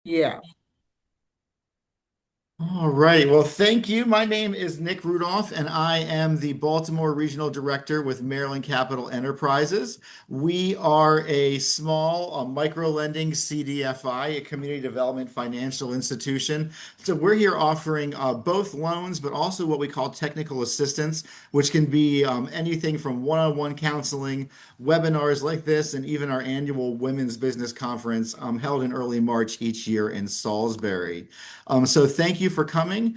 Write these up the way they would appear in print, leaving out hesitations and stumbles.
Yeah. All right. Well, thank you. My name is Nick Rudolph, and I am the Baltimore Regional Director with Maryland Capital Enterprises. We are a small micro lending CDFI, a community development financial institution. So we're here offering both loans, but also what we call technical assistance, which can be anything from one-on-one counseling, webinars like this, and even our annual Women's Business Conference held in early March each year in Salisbury. So thank you for coming.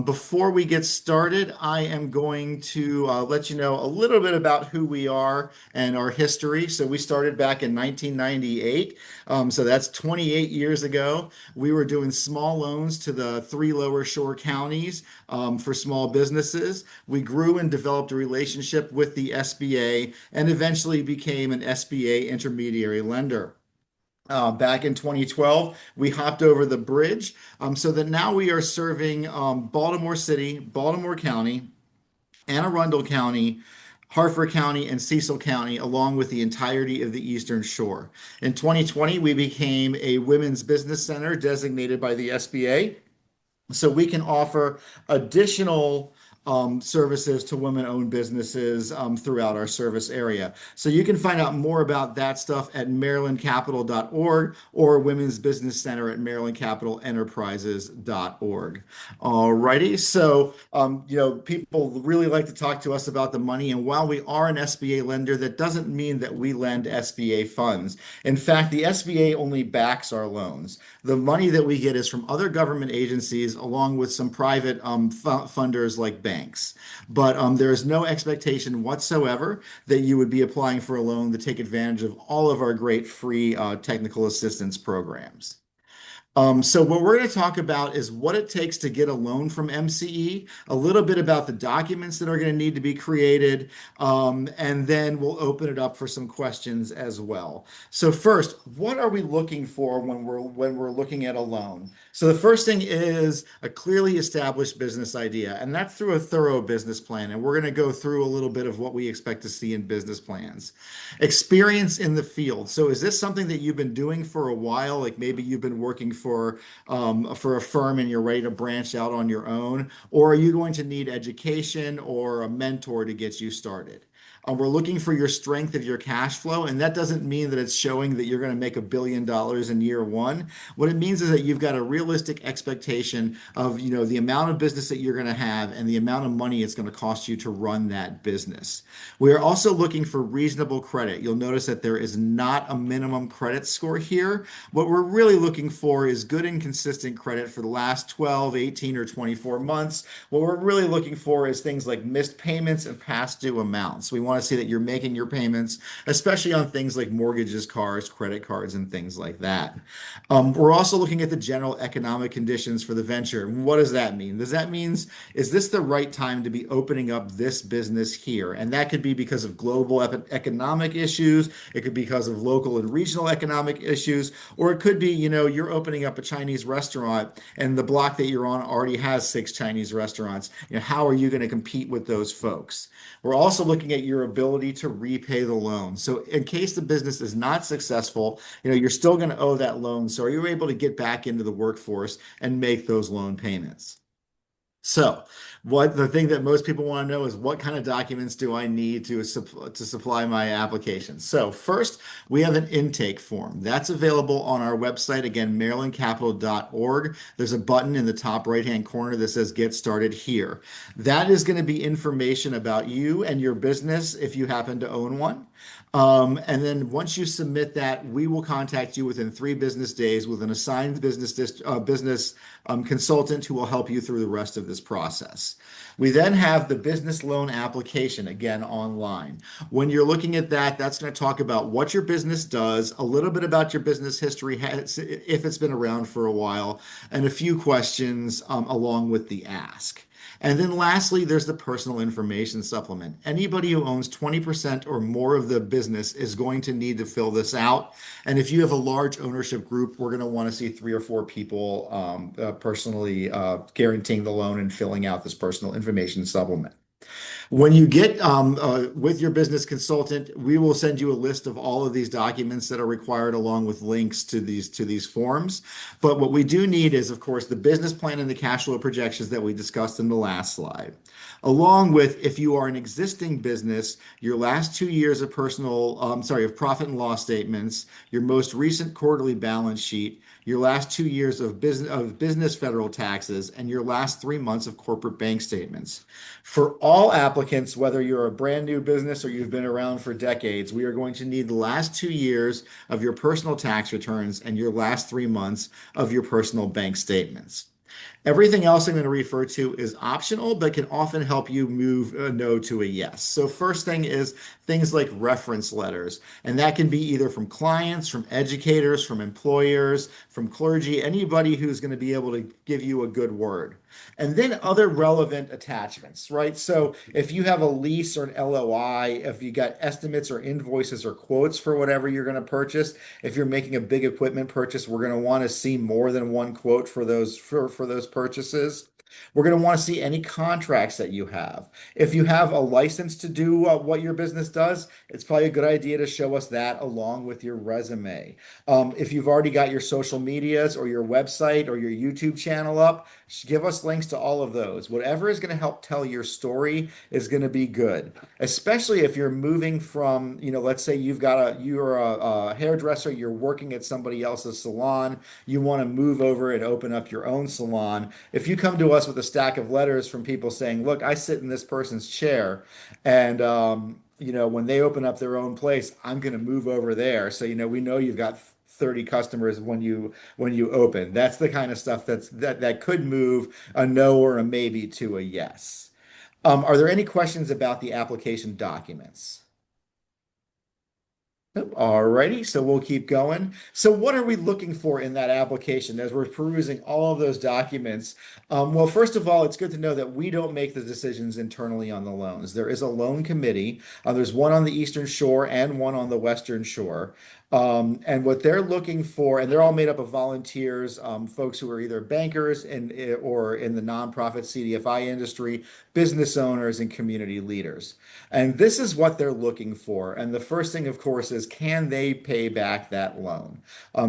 Before we get started, I am going to let you know a little bit about who we are and our history. So we started back in 1998. So that's 28 years ago. We were doing small loans to the three lower shore counties for small businesses. We grew and developed a relationship with the SBA and eventually became an SBA intermediary lender. Back in 2012, we hopped over the bridge so that now we are serving Baltimore City, Baltimore County, Anne Arundel County, Harford County, and Cecil County, along with the entirety of the Eastern Shore. In 2020, we became a women's business center designated by the SBA. So we can offer additional services to women-owned businesses throughout our service area. So you can find out more about that stuff at marylandcapital.org or Women's Business Center at marylandcapitalenterprises.org. Alrighty, so people really like to talk to us about the money, and while we are an SBA lender, that doesn't mean that we lend SBA funds. In fact, the SBA only backs our loans. The money that we get is from other government agencies, along with some private funders like banks. But there is no expectation whatsoever that you would be applying for a loan to take advantage of all of our great free technical assistance programs. So what we're going to talk about is what it takes to get a loan from MCE, a little bit about the documents that are going to need to be created, and then we'll open it up for some questions as well. So first, what are we looking for when we're looking at a loan? So the first thing is a clearly established business idea, and that's through a thorough business plan. And we're going to go through a little bit of what we expect to see in business plans. Experience in the field. So is this something that you've been doing for a while? Like maybe you've been working for a firm and you're ready to branch out on your own, or are you going to need education or a mentor to get you started? We're looking for your strength of your cash flow, and that doesn't mean that it's showing that you're going to make $1 billion in year one. What it means is that you've got a realistic expectation of, the amount of business that you're going to have and the amount of money it's going to cost you to run that business. We are also looking for reasonable credit. You'll notice that there is not a minimum credit score here. What we're really looking for is good and consistent credit for the last 12, 18, or 24 months. What we're really looking for is things like missed payments and past due amounts. We want to see that you're making your payments, especially on things like mortgages, cars, credit cards, and things like that. We're also looking at the general economic conditions for the venture. What does that mean? Does that mean, is this the right time to be opening up this business here? And that could be because of global economic issues. It could be because of local and regional economic issues, or it could be, you're opening up a Chinese restaurant and the block that you're on already has six Chinese restaurants. How are you going to compete with those folks? We're also looking at your ability to repay the loan. So in case the business is not successful, you're still going to owe that loan. So are you able to get back into the workforce and make those loan payments? So, what the thing that most people want to know is what kind of documents do I need to supply my application? So, first, we have an intake form. That's available on our website, again, marylandcapital.org. There's a button in the top right-hand corner that says Get Started Here. That is going to be information about you and your business if you happen to own one. And then once you submit that, we will contact you within 3 business days with an assigned business consultant who will help you through the rest of this process. We then have the business loan application, again, online. When you're looking at that, that's going to talk about what your business does, a little bit about your business history, if it's been around for a while, and a few questions along with the ask. And then lastly, there's the personal information supplement. Anybody who owns 20% or more of the business is going to need to fill this out. And if you have a large ownership group, we're going to want to see 3 or 4 people personally guaranteeing the loan and filling out this personal information supplement. When you get with your business consultant, we will send you a list of all of these documents that are required along with links to these forms. But what we do need is, of course, the business plan and the cash flow projections that we discussed in the last slide. Along with, if you are an existing business, your last 2 years of of profit and loss statements, your most recent quarterly balance sheet, your last 2 years of business federal taxes, and your last 3 months of corporate bank statements. For all applicants, whether you're a brand new business or you've been around for decades, we are going to need the last 2 years of your personal tax returns and your last 3 months of your personal bank statements. Everything else I'm going to refer to is optional, but can often help you move a no to a yes. So first thing is things like reference letters, and that can be either from clients, from educators, from employers, from clergy, anybody who's going to be able to give you a good word. And then other relevant attachments, right? So if you have a lease or an LOI, if you got estimates or invoices or quotes for whatever you're going to purchase, if you're making a big equipment purchase, we're going to want to see more than one quote for those purchases. We're going to want to see any contracts that you have. If you have a license to do what your business does, it's probably a good idea to show us that along with your resume. If you've already got your social medias or your website or your YouTube channel up, give us links to all of those. Whatever is going to help tell your story is going to be good, especially if you're moving from, let's say you're a hairdresser, you're working at somebody else's salon, you want to move over and open up your own salon. If you come to us with a stack of letters from people saying, look, I sit in this person's chair and when they open up their own place, I'm going to move over there. So, we know you've got 30 customers when you open. That's the kind of stuff that could move a no or a maybe to a yes. Are there any questions about the application documents? Nope. Alrighty, so we'll keep going. So what are we looking for in that application as we're perusing all of those documents? Well, first of all, it's good to know that we don't make the decisions internally on the loans. There is a loan committee. There's one on the Eastern Shore and one on the Western Shore. And what they're looking for, and they're all made up of volunteers, folks who are either bankers or in the nonprofit CDFI industry, business owners, and community leaders. And this is what they're looking for. And the first thing, of course, is can they pay back that loan?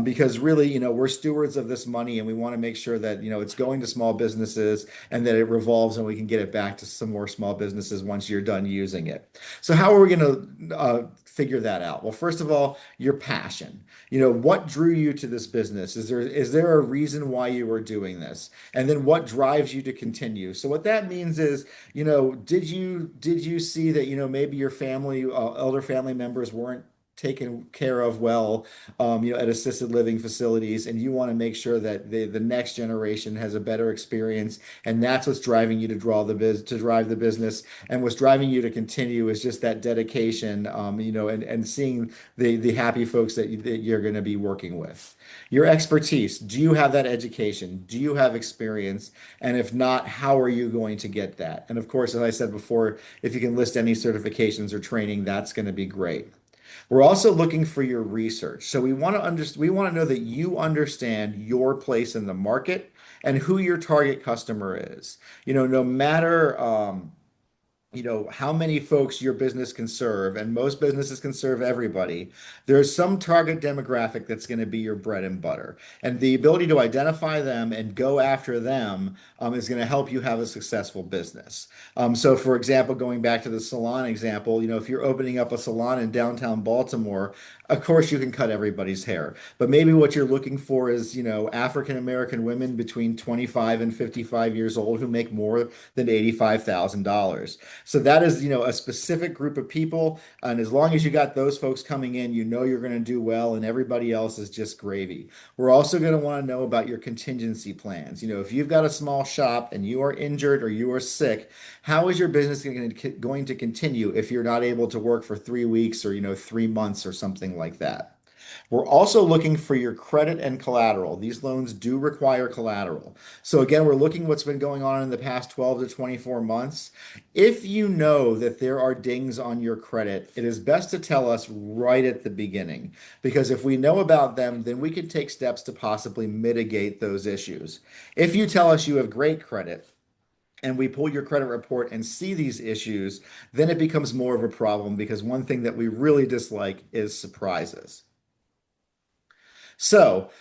Because really, we're stewards of this money and we want to make sure that, it's going to small businesses and that it revolves and we can get it back to some more small businesses once you're done using it. So how are we going to figure that out? Well, first of all, your passion. What drew you to this business? Is there a reason why you were doing this? And then what drives you to continue? So what that means is, did you see that, maybe your family, elder family members weren't taken care of well, at assisted living facilities, and you want to make sure that the next generation has a better experience, and that's what's driving you to drive the business, and what's driving you to continue is just that dedication, and seeing the happy folks that you're going to be working with. Your expertise. Do you have that education? Do you have experience? And if not, how are you going to get that? And of course, as I said before, if you can list any certifications or training, that's going to be great. We're also looking for your research. So we want to know that you understand your place in the market and who your target customer is. No matter how many folks your business can serve, and most businesses can serve everybody, there's some target demographic that's going to be your bread and butter. And the ability to identify them and go after them is going to help you have a successful business. So, for example, going back to the salon example, if you're opening up a salon in downtown Baltimore, of course you can cut everybody's hair. But maybe what you're looking for is, African American women between 25 and 55 years old who make more than $85,000. So that is, a specific group of people. And as long as you got those folks coming in, you're going to do well and everybody else is just gravy. We're also going to want to know about your contingency plans. If you've got a small shop and you are injured or you are sick, how is your business going to continue if you're not able to work for 3 weeks or, 3 months or something like that? We're also looking for your credit and collateral. These loans do require collateral. So again, we're looking what's been going on in the past 12 to 24 months. If you know that there are dings on your credit, it is best to tell us right at the beginning, because if we know about them, then we can take steps to possibly mitigate those issues. If you tell us you have great credit, and we pull your credit report and see these issues, then it becomes more of a problem because one thing that we really dislike is surprises. So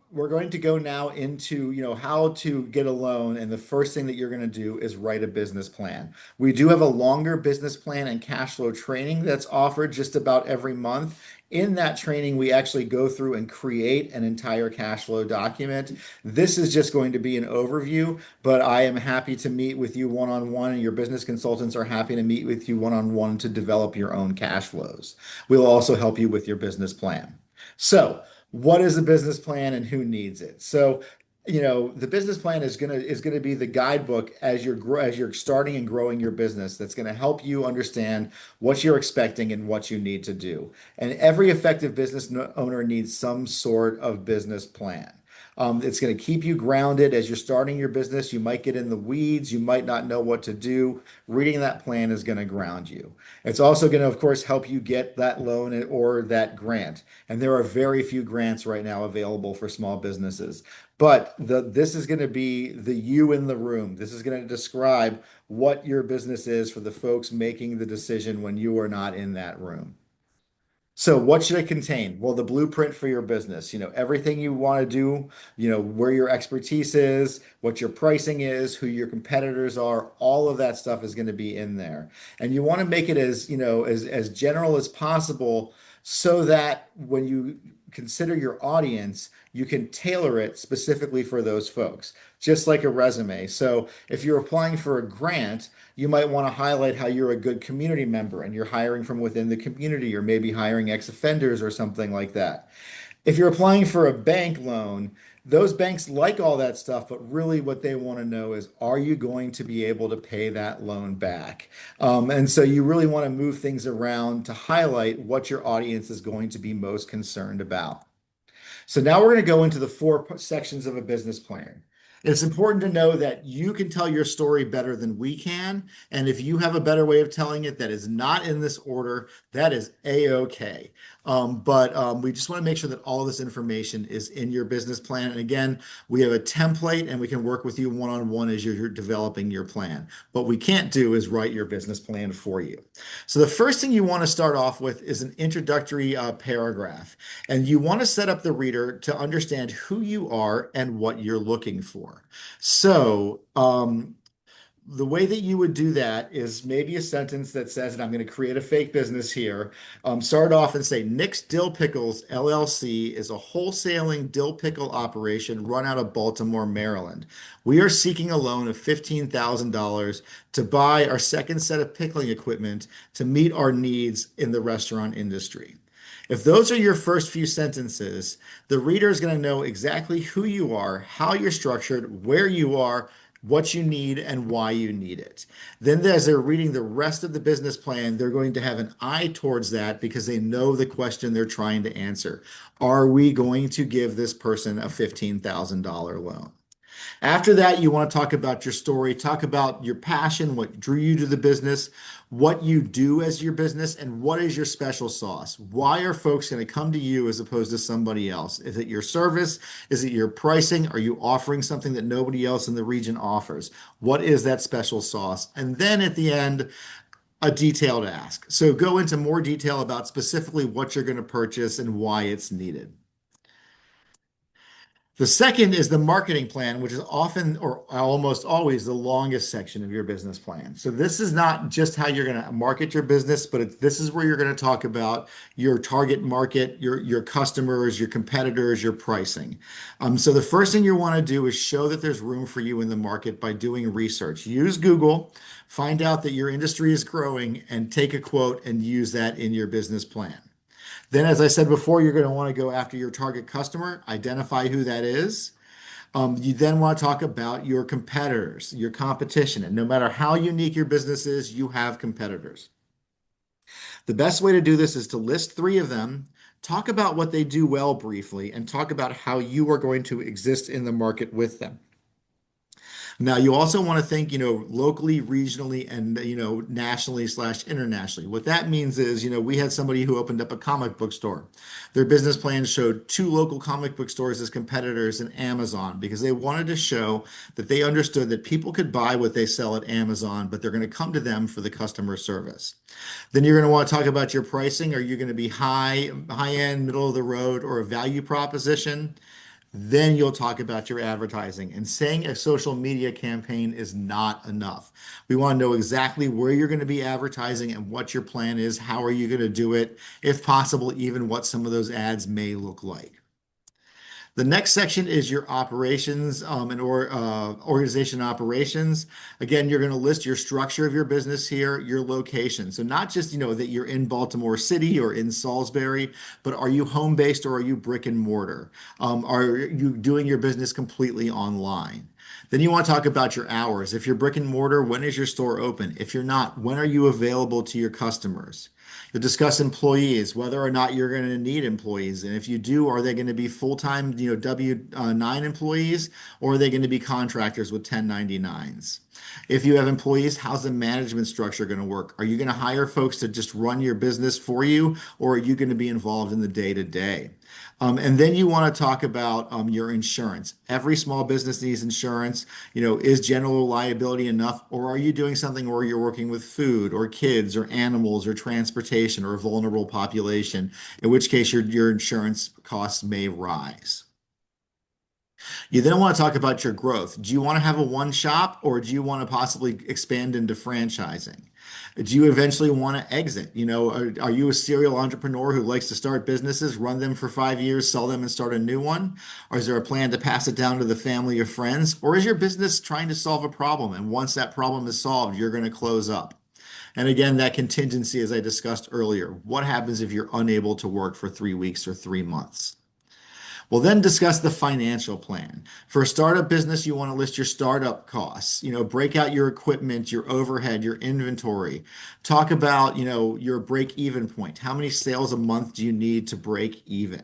we're going to go now into, how to get a loan. And the first thing that you're going to do is write a business plan. We do have a longer business plan and cash flow training that's offered just about every month. In that training, we actually go through and create an entire cash flow document. This is just going to be an overview, but I am happy to meet with you one-on-one, and your business consultants are happy to meet with you one-on-one to develop your own cash flows. We'll also help you with your business plan. So, what is a business plan and who needs it? So, the business plan is gonna be the guidebook as you're starting and growing your business. That's gonna help you understand what you're expecting and what you need to do. And every effective business owner needs some sort of business plan. It's going to keep you grounded as you're starting your business. You might get in the weeds. You might not know what to do. Reading that plan is going to ground you. It's also going to, of course, help you get that loan or that grant. And there are very few grants right now available for small businesses. But this is going to be the you in the room. This is going to describe what your business is for the folks making the decision when you are not in that room. So what should it contain? Well, the blueprint for your business, everything you want to do, where your expertise is, what your pricing is, who your competitors are, all of that stuff is going to be in there. And you want to make it as, as general as possible so that when you consider your audience, you can tailor it specifically for those folks, just like a resume. So if you're applying for a grant, you might want to highlight how you're a good community member and you're hiring from within the community, or maybe hiring ex-offenders or something like that. If you're applying for a bank loan, those banks like all that stuff, but really what they want to know is, are you going to be able to pay that loan back? And so you really want to move things around to highlight what your audience is going to be most concerned about. So now we're going to go into the four sections of a business plan. It's important to know that you can tell your story better than we can. And if you have a better way of telling it that is not in this order, that is a-okay. But we just want to make sure that all of this information is in your business plan. And again, we have a template and we can work with you one-on-one as you're developing your plan. What we can't do is write your business plan for you. So the first thing you want to start off with is an introductory paragraph. And you want to set up the reader to understand who you are and what you're looking for. So, the way that you would do that is maybe a sentence that says, and I'm going to create a fake business here. Start off and say, Nick's Dill Pickles LLC is a wholesaling dill pickle operation run out of Baltimore, Maryland. We are seeking a loan of $15,000 to buy our second set of pickling equipment to meet our needs in the restaurant industry. If those are your first few sentences, the reader is going to know exactly who you are, how you're structured, where you are, what you need, and why you need it. Then, as they're reading the rest of the business plan, they're going to have an eye towards that because they know the question they're trying to answer. Are we going to give this person a $15,000 loan? After that, you want to talk about your story, talk about your passion, what drew you to the business, what you do as your business, and what is your special sauce. Why are folks going to come to you as opposed to somebody else? Is it your service? Is it your pricing? Are you offering something that nobody else in the region offers? What is that special sauce? And then at the end, a detailed ask. So go into more detail about specifically what you're going to purchase and why it's needed. The second is the marketing plan, which is often or almost always the longest section of your business plan. So this is not just how you're going to market your business, but this is where you're going to talk about your target market, your customers, your competitors, your pricing. So the first thing you want to do is show that there's room for you in the market by doing research. Use Google, find out that your industry is growing, and take a quote and use that in your business plan. Then, as I said before, you're going to want to go after your target customer, identify who that is. You then want to talk about your competitors, your competition. And no matter how unique your business is, you have competitors. The best way to do this is to list three of them, talk about what they do well briefly, and talk about how you are going to exist in the market with them. Now, you also want to think, locally, regionally, and, nationally slash internationally. What that means is, we had somebody who opened up a comic book store. Their business plan showed two local comic book stores as competitors in Amazon because they wanted to show that they understood that people could buy what they sell at Amazon, but they're going to come to them for the customer service. Then you're going to want to talk about your pricing. Are you going to be high end, middle of the road, or a value proposition? Then you'll talk about your advertising. And saying a social media campaign is not enough. We want to know exactly where you're going to be advertising and what your plan is. How are you going to do it? If possible, even what some of those ads may look like. The next section is your operations and organization operations. Again, you're going to list your structure of your business here, your location. So not just, that you're in Baltimore City or in Salisbury, but are you home based or are you brick and mortar? Are you doing your business completely online? Then you want to talk about your hours. If you're brick and mortar, when is your store open? If you're not, when are you available to your customers? You'll discuss employees, whether or not you're going to need employees. And if you do, are they going to be full-time, W-9 employees, or are they going to be contractors with 1099s? If you have employees, how's the management structure going to work? Are you going to hire folks to just run your business for you, or are you going to be involved in the day-to-day? And then you want to talk about your insurance. Every small business needs insurance. Is general liability enough, or are you doing something where you're working with food or kids or animals or transportation or a vulnerable population, in which case your insurance costs may rise. You then want to talk about your growth. Do you want to have a one shop or do you want to possibly expand into franchising? Do you eventually want to exit? Are you a serial entrepreneur who likes to start businesses, run them for 5 years, sell them, and start a new one? Or is there a plan to pass it down to the family or friends? Or is your business trying to solve a problem? And once that problem is solved, you're going to close up. And again, that contingency, as I discussed earlier, what happens if you're unable to work for 3 weeks or 3 months? We'll then discuss the financial plan. For a startup business, you want to list your startup costs, break out your equipment, your overhead, your inventory. Talk about, your break even point. How many sales a month do you need to break even?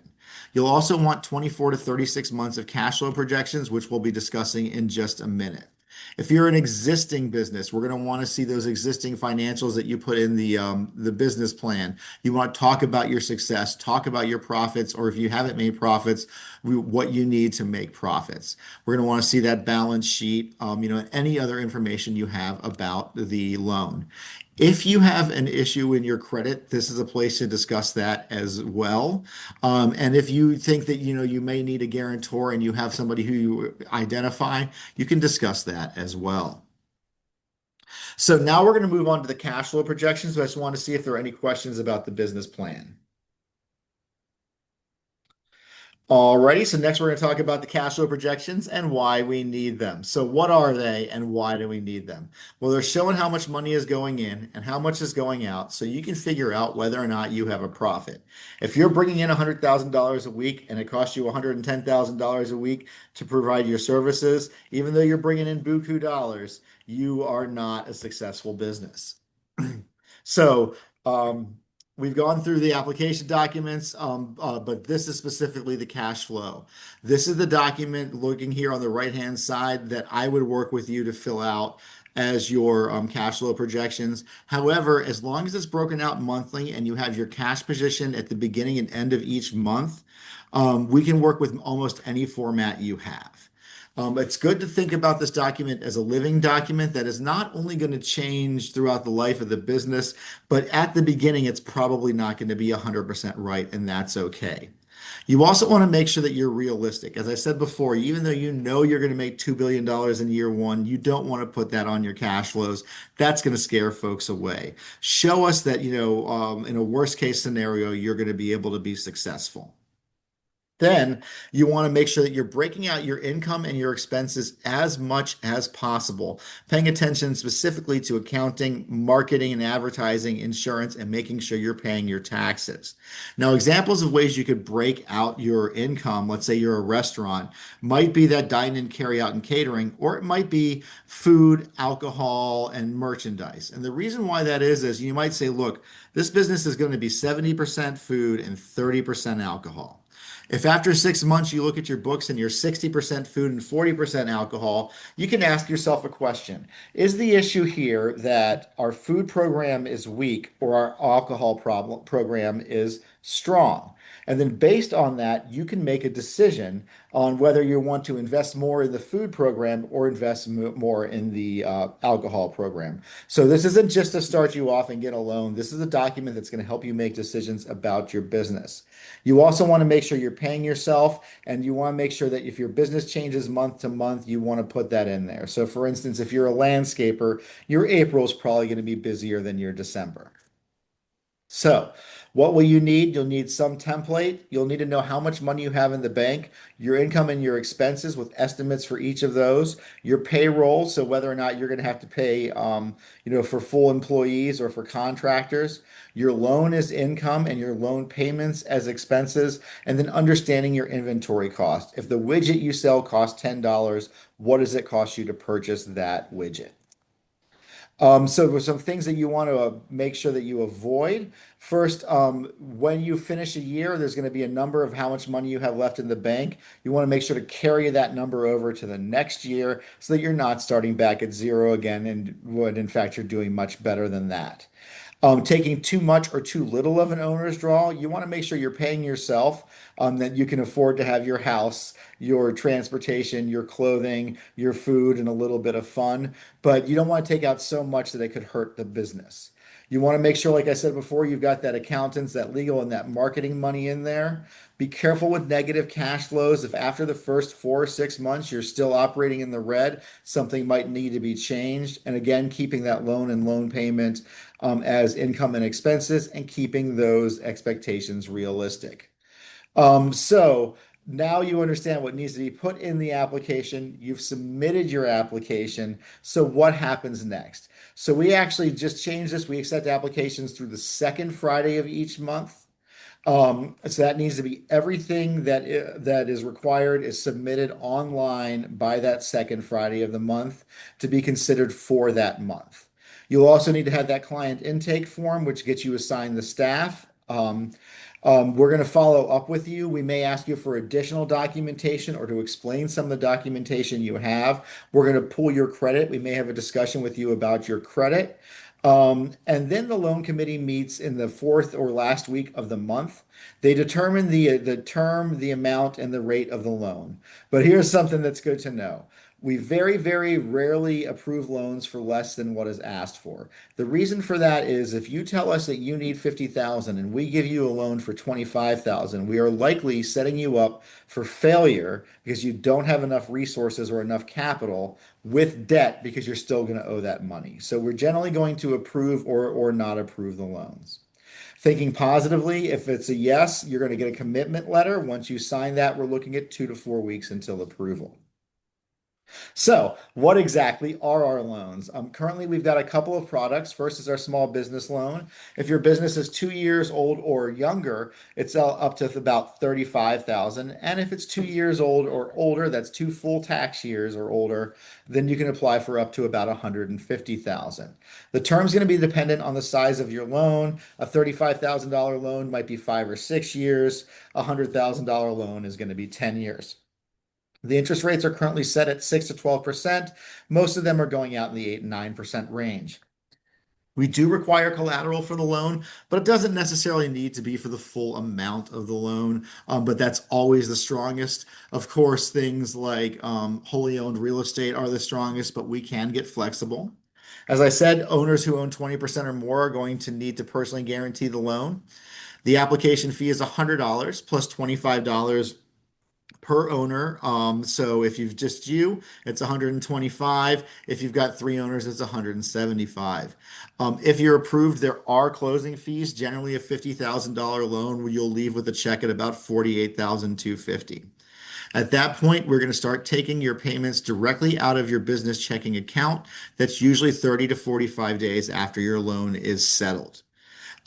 You'll also want 24 to 36 months of cash flow projections, which we'll be discussing in just a minute. If you're an existing business, we're going to want to see those existing financials that you put in the business plan. You want to talk about your success, talk about your profits, or if you haven't made profits, what you need to make profits. We're going to want to see that balance sheet, any other information you have about the loan. If you have an issue in your credit, this is a place to discuss that as well. And if you think that you may need a guarantor and you have somebody who you identify, you can discuss that as well. So now we're going to move on to the cash flow projections. I just want to see if there are any questions about the business plan. Alrighty, so next we're going to talk about the cash flow projections and why we need them. So what are they and why do we need them? Well, they're showing how much money is going in and how much is going out so you can figure out whether or not you have a profit. If you're bringing in $100,000 a week and it costs you $110,000 a week to provide your services, even though you're bringing in buku dollars, you are not a successful business. So, we've gone through the application documents, but this is specifically the cash flow. This is the document looking here on the right-hand side that I would work with you to fill out as your cash flow projections. However, as long as it's broken out monthly and you have your cash position at the beginning and end of each month, we can work with almost any format you have. It's good to think about this document as a living document that is not only going to change throughout the life of the business, but at the beginning, it's probably not going to be 100% right, and that's okay. You also want to make sure that you're realistic. As I said before, even though you know you're going to make $2 billion in year one, you don't want to put that on your cash flows. That's going to scare folks away. Show us that, in a worst case scenario, you're going to be able to be successful. Then you want to make sure that you're breaking out your income and your expenses as much as possible, paying attention specifically to accounting, marketing and advertising, insurance, and making sure you're paying your taxes. Now, examples of ways you could break out your income, let's say you're a restaurant, might be that dine-in, carry-out, and catering, or it might be food, alcohol, and merchandise. And the reason why that is you might say, look, this business is going to be 70% food and 30% alcohol. If after 6 months you look at your books and you're 60% food and 40% alcohol, you can ask yourself a question. Is the issue here that our food program is weak or our alcohol program is strong? And then based on that, you can make a decision on whether you want to invest more in the food program or invest more in the alcohol program. So this isn't just to start you off and get a loan. This is a document that's going to help you make decisions about your business. You also want to make sure you're paying yourself, and you want to make sure that if your business changes month to month, you want to put that in there. So for instance, if you're a landscaper, your April is probably going to be busier than your December. So, what will you need? You'll need some template. You'll need to know how much money you have in the bank, your income and your expenses with estimates for each of those, your payroll, so whether or not you're going to have to pay, for full employees or for contractors, your loan as income and your loan payments as expenses, and then understanding your inventory cost. If the widget you sell costs $10, what does it cost you to purchase that widget? So there's some things that you want to make sure that you avoid. First, when you finish a year, there's going to be a number of how much money you have left in the bank. You want to make sure to carry that number over to the next year so that you're not starting back at zero again and would, in fact, you're doing much better than that. Taking too much or too little of an owner's draw, you want to make sure you're paying yourself, that you can afford to have your house, your transportation, your clothing, your food, and a little bit of fun. But you don't want to take out so much that it could hurt the business. You want to make sure, like I said before, you've got that accountants, that legal, and that marketing money in there. Be careful with negative cash flows. If after the first 4 or 6 months you're still operating in the red, something might need to be changed. And again, keeping that loan and loan payment as income and expenses and keeping those expectations realistic. So now you understand what needs to be put in the application. You've submitted your application. So what happens next? So we actually just changed this. We accept applications through the second Friday of each month. So that needs to be everything that is required is submitted online by that second Friday of the month to be considered for that month. You'll also need to have that client intake form, which gets you assigned the staff. We're going to follow up with you. We may ask you for additional documentation or to explain some of the documentation you have. We're going to pull your credit. We may have a discussion with you about your credit. And then the loan committee meets in the fourth or last week of the month. They determine the term, the amount, and the rate of the loan. But here's something that's good to know. We very, very rarely approve loans for less than what is asked for. The reason for that is if you tell us that you need 50,000 and we give you a loan for 25,000, we are likely setting you up for failure because you don't have enough resources or enough capital with debt because you're still going to owe that money. So we're generally going to approve or not approve the loans. Thinking positively, if it's a yes, you're going to get a commitment letter. Once you sign that, we're looking at 2 to 4 weeks until approval. So, what exactly are our loans? Currently, we've got a couple of products. First is our small business loan. If your business is 2 years old or younger, it's up to about 35,000. And if it's 2 years old or older, that's 2 full tax years or older, then you can apply for up to about 150,000. The term's going to be dependent on the size of your loan. A $35,000 loan might be 5 or 6 years. A $100,000 loan is going to be 10 years. The interest rates are currently set at 6 to 12%. Most of them are going out in the 8 and 9% range. We do require collateral for the loan, but it doesn't necessarily need to be for the full amount of the loan. But that's always the strongest. Of course, things like wholly owned real estate are the strongest, but we can get flexible. As I said, owners who own 20% or more are going to need to personally guarantee the loan. The application fee is $100 plus $25 per owner. So if you've just you, it's 125. If you've got 3 owners, it's 175. If you're approved, there are closing fees. Generally, a $50,000 loan, you'll leave with a check at about 48,250. At that point, we're going to start taking your payments directly out of your business checking account. That's usually 30 to 45 days after your loan is settled.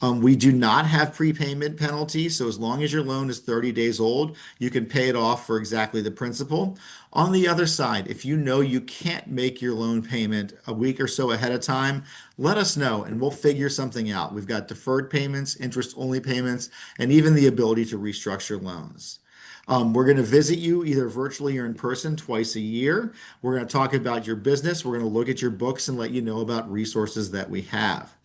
We do not have prepayment penalties, so as long as your loan is 30 days old, you can pay it off for exactly the principal. On the other side, if you know you can't make your loan payment a week or so ahead of time, let us know and we'll figure something out. We've got deferred payments, interest-only payments, and even the ability to restructure loans. We're going to visit you either virtually or in person twice a year. We're going to talk about your business. We're going to look at your books and let you know about resources that we have.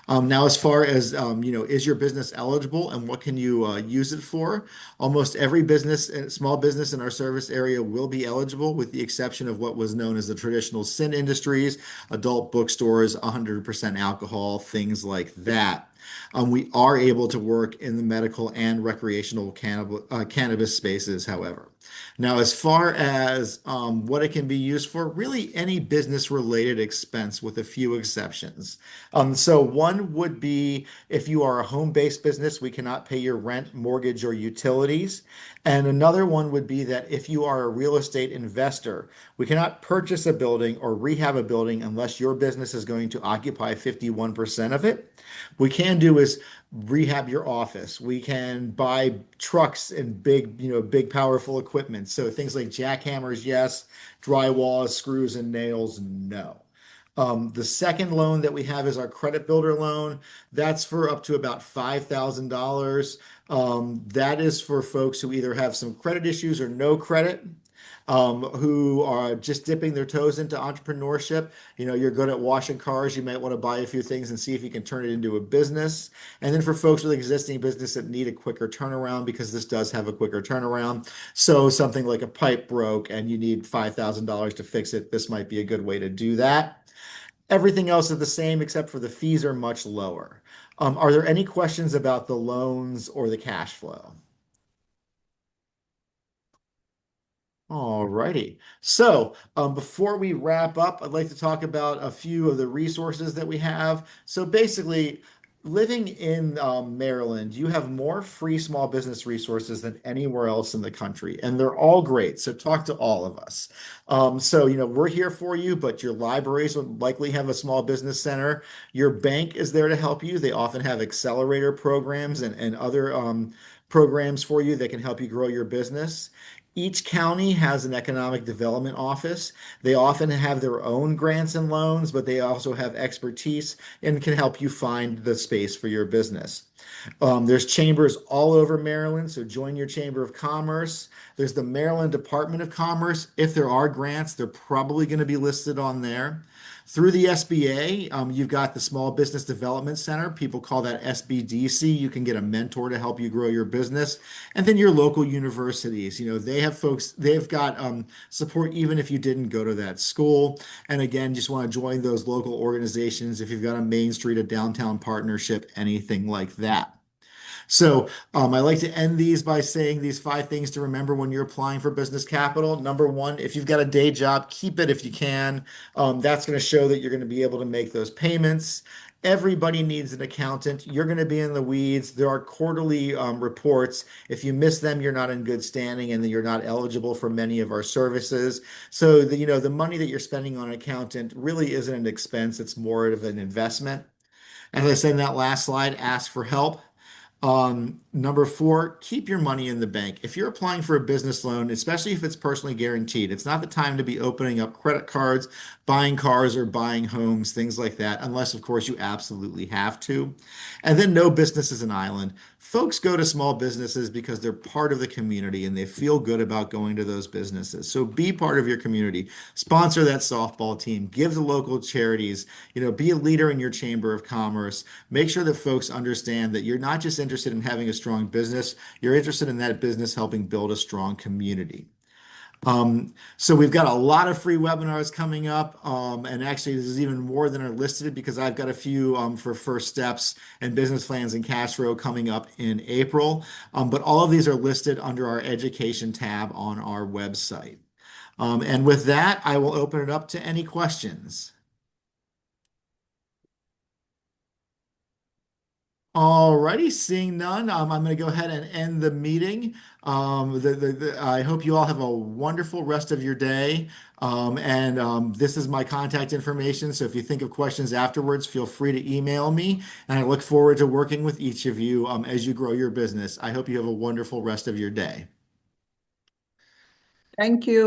Now, as far as is your business eligible and what can you use it for? Almost every business and small business in our service area will be eligible, with the exception of what was known as the traditional sin industries, adult bookstores, 100% alcohol, things like that. We are able to work in the medical and recreational cannabis spaces, however. Now, as far as what it can be used for, really any business related expense with a few exceptions. So, one would be if you are a home based business, we cannot pay your rent, mortgage, or utilities. And another one would be that if you are a real estate investor, we cannot purchase a building or rehab a building unless your business is going to occupy 51% of it. We can do is rehab your office. We can buy trucks and big powerful equipment. So things like jackhammers, yes. Drywall, screws, and nails, no. The second loan that we have is our credit builder loan. That's for up to about $5,000. That is for folks who either have some credit issues or no credit, who are just dipping their toes into entrepreneurship. You're good at washing cars. You might want to buy a few things and see if you can turn it into a business. And then for folks with existing business that need a quicker turnaround, because this does have a quicker turnaround. So something like a pipe broke and you need $5,000 to fix it, this might be a good way to do that. Everything else is the same except for the fees are much lower. Are there any questions about the loans or the cash flow? All righty. So, before we wrap up, I'd like to talk about a few of the resources that we have. So, basically, living in Maryland, you have more free small business resources than anywhere else in the country, and they're all great. So, talk to all of us. We're here for you, but your libraries would likely have a small business center. Your bank is there to help you. They often have accelerator programs and other programs for you that can help you grow your business. Each county has an economic development office. They often have their own grants and loans, but they also have expertise and can help you find the space for your business. There's chambers all over Maryland, so join your Chamber of Commerce. There's the Maryland Department of Commerce. If there are grants, they're probably going to be listed on there. Through the SBA, you've got the Small Business Development Center. People call that SBDC. You can get a mentor to help you grow your business. And then your local universities, they have folks, they've got support even if you didn't go to that school. And again, just want to join those local organizations if you've got a Main Street, a downtown partnership, anything like that. So I like to end these by saying these five things to remember when you're applying for business capital. Number one, if you've got a day job, keep it if you can. That's going to show that you're going to be able to make those payments. Everybody needs an accountant. You're going to be in the weeds. There are quarterly reports. If you miss them, you're not in good standing and you're not eligible for many of our services. So the money that you're spending on an accountant really isn't an expense. It's more of an investment. As I said in that last slide, ask for help. Number four, keep your money in the bank. If you're applying for a business loan, especially if it's personally guaranteed, it's not the time to be opening up credit cards, buying cars, or buying homes, things like that, unless, of course, you absolutely have to. And then no business is an island. Folks go to small businesses because they're part of the community and they feel good about going to those businesses. So be part of your community. Sponsor that softball team. Give to local charities. Be a leader in your chamber of commerce. Make sure that folks understand that you're not just interested in having a strong business, you're interested in that business helping build a strong community. So we've got a lot of free webinars coming up, and actually this is even more than are listed because I've got a few for first steps and business plans and cash flow coming up in April. But all of these are listed under our education tab on our website. And with that, I will open it up to any questions. Alrighty, seeing none, I'm going to go ahead and end the meeting. I hope you all have a wonderful rest of your day. And this is my contact information. So if you think of questions afterwards, feel free to email me. And I look forward to working with each of you as you grow your business. I hope you have a wonderful rest of your day. Thank you.